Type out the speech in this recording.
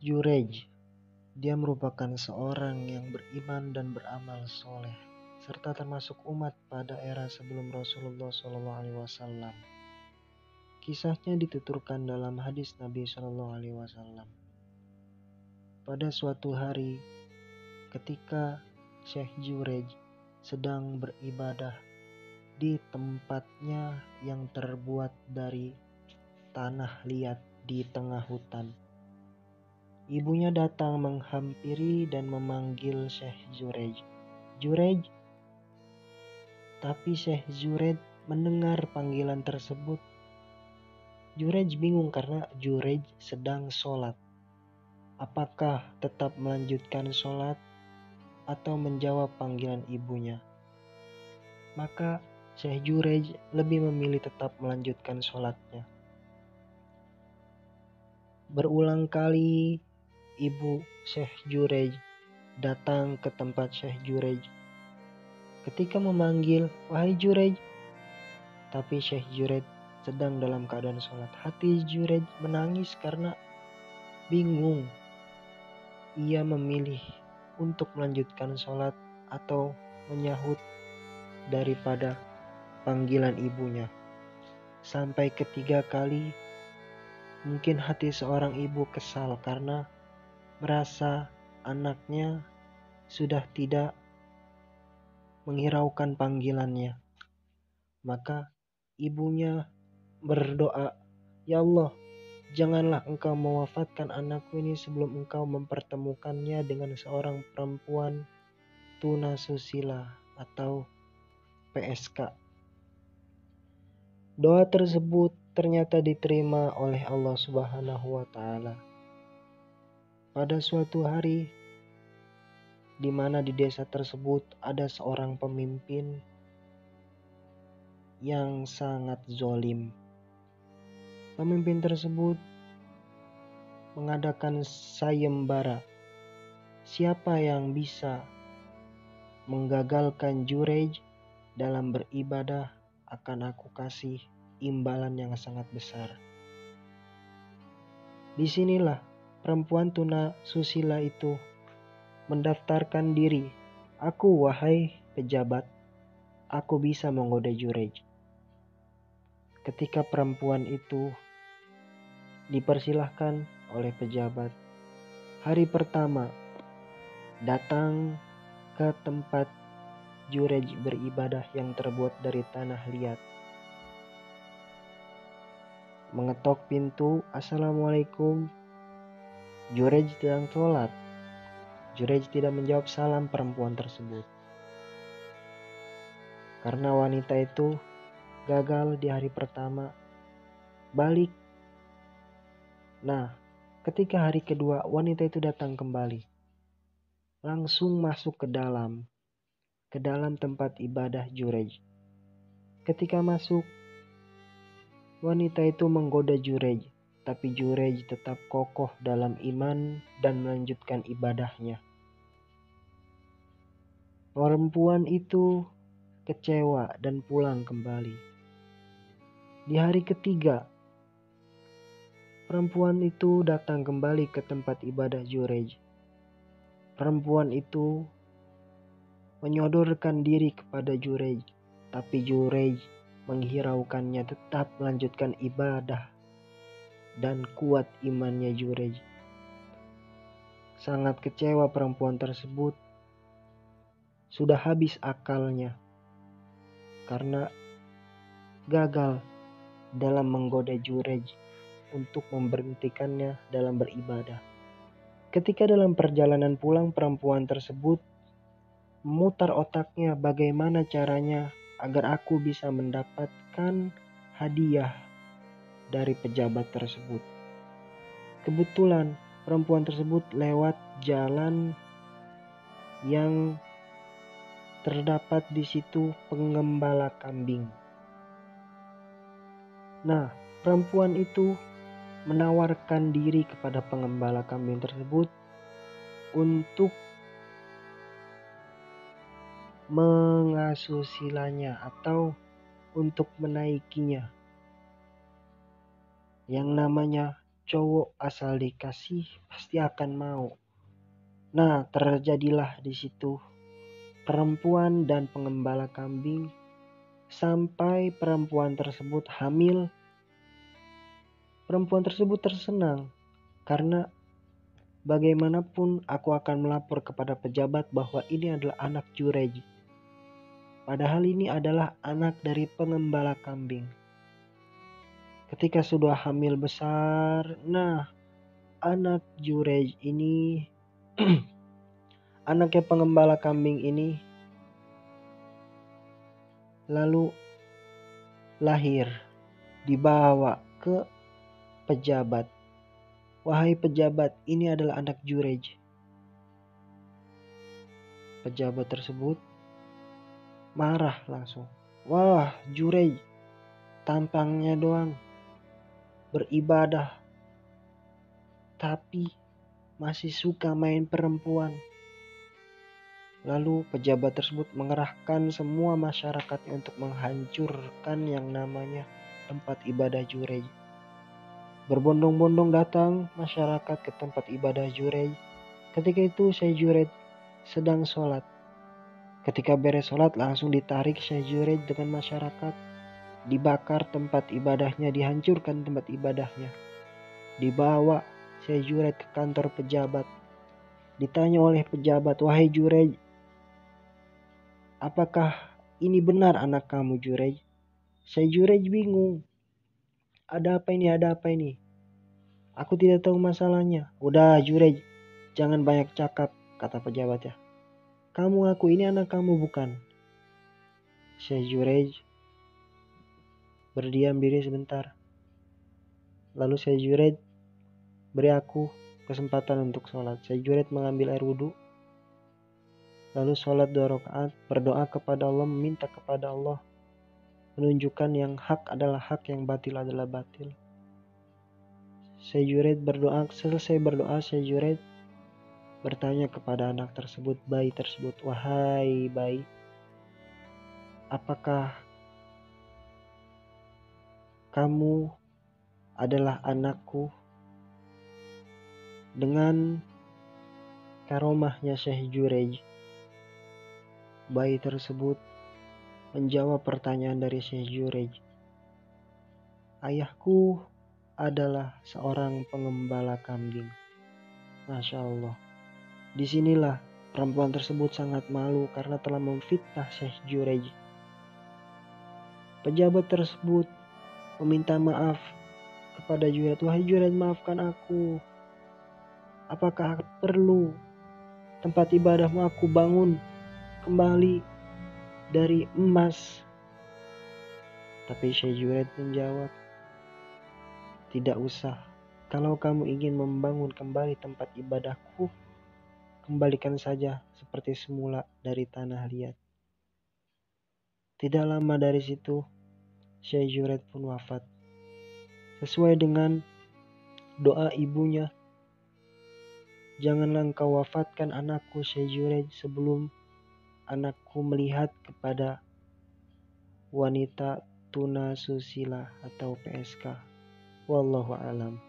Jurej, dia merupakan seorang yang beriman dan beramal soleh, serta termasuk umat pada era sebelum Rasulullah SAW. Kisahnya dituturkan dalam hadis Nabi SAW. Pada suatu hari, ketika Syekh Jurej sedang beribadah di tempatnya yang terbuat dari tanah liat di tengah hutan, ibunya datang menghampiri dan memanggil Syekh Jurej. Jurej. Tapi Syekh Jurej mendengar panggilan tersebut. Jurej bingung karena Jurej sedang sholat. Apakah tetap melanjutkan sholat atau menjawab panggilan ibunya? Maka Syekh Jurej lebih memilih tetap melanjutkan sholatnya. Berulang kali ibu Syekh Jurej datang ke tempat Syekh Jurej. Ketika memanggil, "Wahai Jurej," tapi Syekh Jurej sedang dalam keadaan sholat. Hati Jurej menangis karena bingung. Ia memilih untuk melanjutkan sholat atau menyahut daripada panggilan ibunya. Sampai ketiga kali, mungkin hati seorang ibu kesal karena merasa anaknya sudah tidak menghiraukan panggilannya. Maka ibunya berdoa, "Ya Allah, janganlah engkau mewafatkan anakku ini sebelum engkau mempertemukannya dengan seorang perempuan tunasusila atau PSK." Doa tersebut ternyata diterima oleh Allah Subhanahu wa Ta'ala. Pada suatu hari, di mana di desa tersebut ada seorang pemimpin yang sangat zolim. Pemimpin tersebut mengadakan sayembara. Siapa yang bisa menggagalkan Jurej dalam beribadah akan aku kasih imbalan yang sangat besar. Disinilah perempuan tunasusila itu mendaftarkan diri. "Aku, wahai pejabat, aku bisa menggoda Jurej." Ketika perempuan itu dipersilahkan oleh pejabat, hari pertama datang ke tempat Jurej beribadah yang terbuat dari tanah liat. Mengetok pintu, "Assalamualaikum." Jurej sedang sholat. Jurej tidak menjawab salam perempuan tersebut. Karena wanita itu gagal di hari pertama, balik. Nah, ketika hari kedua wanita itu datang kembali. Langsung masuk ke dalam tempat ibadah Jurej. Ketika masuk, wanita itu menggoda Jurej, tapi Jurej tetap kokoh dalam iman dan melanjutkan ibadahnya. Perempuan itu kecewa dan pulang kembali. Di hari ketiga, perempuan itu datang kembali ke tempat ibadah Jurej. Perempuan itu menyodorkan diri kepada Jurej, tapi Jurej menghiraukannya, tetap melanjutkan ibadah dan kuat imannya Jurej. Sangat kecewa perempuan tersebut, sudah habis akalnya karena gagal dalam menggoda Jurej untuk memberhentikannya dalam beribadah. Ketika dalam perjalanan pulang, perempuan tersebut memutar otaknya bagaimana caranya agar aku bisa mendapatkan hadiah dari pejabat tersebut. Kebetulan perempuan tersebut lewat jalan yang terdapat di situ penggembala kambing. Nah, perempuan itu menawarkan diri kepada penggembala kambing tersebut untuk mengasusilinya atau untuk menaikinya. Yang namanya cowok asal dikasih pasti akan mau. Nah, terjadilah di situ perempuan dan pengembala kambing sampai perempuan tersebut hamil. Perempuan tersebut tersenang karena bagaimanapun aku akan melapor kepada pejabat bahwa ini adalah anak Jurej. Padahal ini adalah anak dari pengembala kambing. Ketika sudah hamil besar, nah anak Jurej ini, anaknya pengembala kambing ini lalu lahir, dibawa ke pejabat. Wahai pejabat, ini adalah anak Jurej. Pejabat tersebut marah langsung. Wah, Jurej, tampangnya doang beribadah, tapi masih suka main perempuan. Lalu pejabat tersebut mengerahkan semua masyarakatnya untuk menghancurkan yang namanya tempat ibadah Jurej. Berbondong-bondong datang masyarakat ke tempat ibadah Jurej. Ketika itu Syekh Jurej sedang sholat. Ketika beres sholat langsung ditarik Syekh Jurej dengan masyarakat. Dibakar tempat ibadahnya, dihancurkan tempat ibadahnya. Dibawa Syekh Jurej ke kantor pejabat. Ditanya oleh pejabat, wahai Jurej, apakah ini benar anak kamu Jurej? Syekh Jurej bingung. Ada apa ini? Ada apa ini? Aku tidak tahu masalahnya. Udah Jurej, jangan banyak cakap, kata pejabat ya. Kamu aku ini anak kamu bukan? Syekh Jurej berdiam diri sebentar. Lalu Syekh Jurej beri aku kesempatan untuk sholat. Syekh Jurej mengambil air wudhu. Lalu sholat 2 rakaat, berdoa kepada Allah, meminta kepada Allah menunjukkan yang hak adalah hak, yang batil adalah batil. Syekh Jurej berdoa, selesai berdoa Syekh Jurej bertanya kepada anak tersebut, bayi tersebut, wahai bayi, apakah kamu adalah anakku? Dengan karomahnya Syekh Jurej, bayi tersebut menjawab pertanyaan dari Syekh Jurej. Ayahku adalah seorang pengembala kambing. Masya Allah. Disinilah perempuan tersebut sangat malu karena telah memfitnah Syekh Jurej. Pejabat tersebut meminta maaf kepada Jurej. Wahai Jurej, maafkan aku. Apakah perlu tempat ibadahmu aku bangun kembali dari emas? Tapi Syekh Jurej menjawab, tidak usah. Kalau kamu ingin membangun kembali tempat ibadahku, kembalikan saja seperti semula dari tanah liat. Tidak lama dari situ, Syekh Jurej pun wafat. Sesuai dengan doa ibunya, janganlah engkau wafatkan anakku Syekh Jurej sebelum anakku melihat kepada wanita tuna susila atau PSK. Wallahu alam.